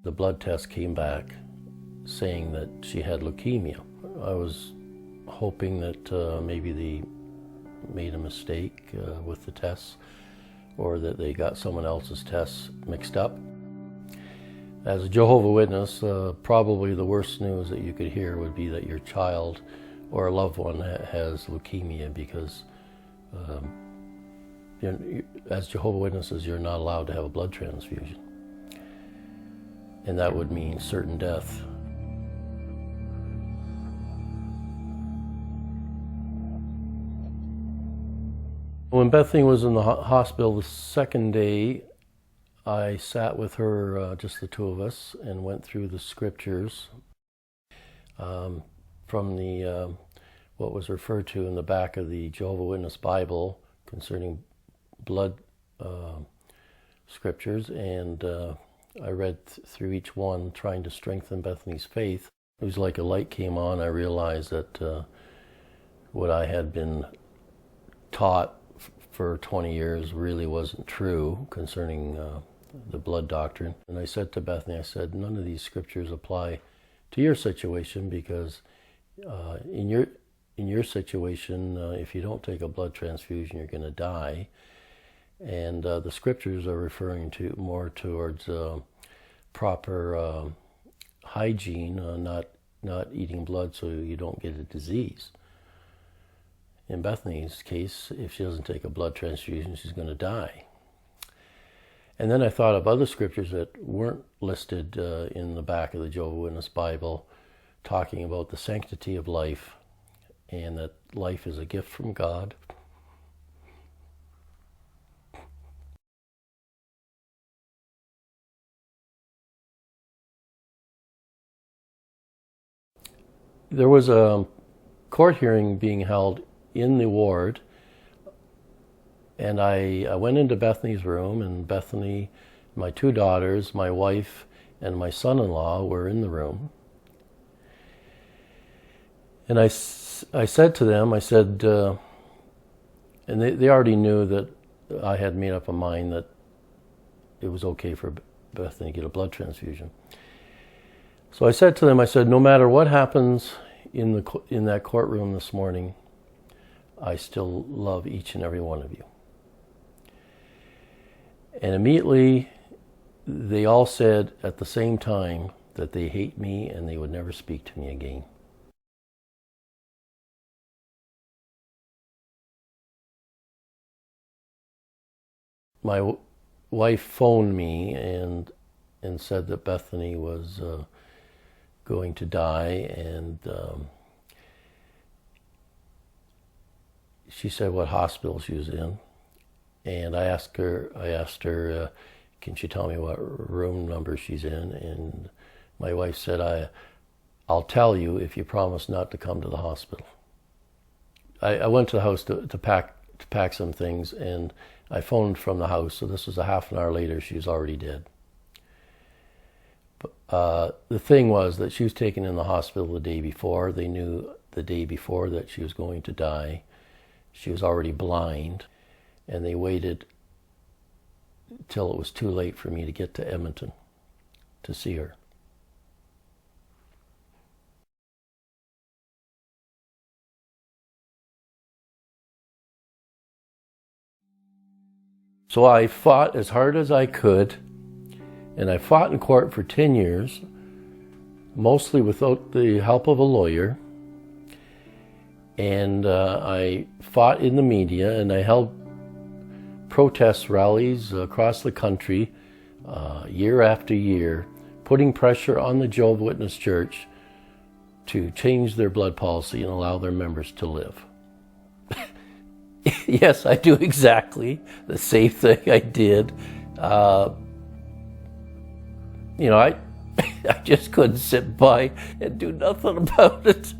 The blood test came back saying that she had leukemia. I was hoping that maybe they made a mistake with the tests, or that they got someone else's tests mixed up. As a Jehovah Witness, probably the worst news that you could hear would be that your child or a loved one has leukemia, because as Jehovah Witnesses, you're not allowed to have a blood transfusion. And that would mean certain death. When Bethany was in the hospital the second day, I sat with her, just the two of us, and went through the scriptures from the what was referred to in the back of the Jehovah Witness Bible concerning blood scriptures, and I read through each one, trying to strengthen Bethany's faith. It was like a light came on. I realized that what I had been taught for 20 years really wasn't true concerning the blood doctrine. And I said to Bethany, I said, none of these scriptures apply to your situation, because in your situation, if you don't take a blood transfusion, you're going to die. And the scriptures are referring to more towards proper hygiene, not eating blood so you don't get a disease. In Bethany's case, if she doesn't take a blood transfusion, she's going to die. And then I thought of other scriptures that weren't listed in the back of the Jehovah Witness Bible, talking about the sanctity of life, and that life is a gift from God. There was a court hearing being held in the ward, and I went into Bethany's room, and Bethany, my two daughters, my wife, and my son-in-law were in the room. And I said to them, I said, and they already knew that I had made up a mind that it was okay for Bethany to get a blood transfusion. So I said to them, I said, no matter what happens in that courtroom this morning, I still love each and every one of you. And immediately they all said at the same time that they hate me and they would never speak to me again. My wife phoned me and said that Bethany was going to die, and she said what hospital she was in. And I asked her, can she tell me what room number she's in? And my wife said, I'll tell you if you promise not to come to the hospital. I went to the house to pack some things, and I phoned from the house, so this was a half an hour later. She was already dead. The thing was that she was taken in the hospital the day before. They knew the day before that she was going to die. She was already blind, and they waited till it was too late for me to get to Edmonton to see her. So I fought as hard as I could, and I fought in court for 10 years, mostly without the help of a lawyer. And I fought in the media, and I held protest rallies across the country year after year, putting pressure on the Jehovah Witness Church to change their blood policy and allow their members to live. Yes, I do exactly the same thing I did. I just couldn't sit by and do nothing about it.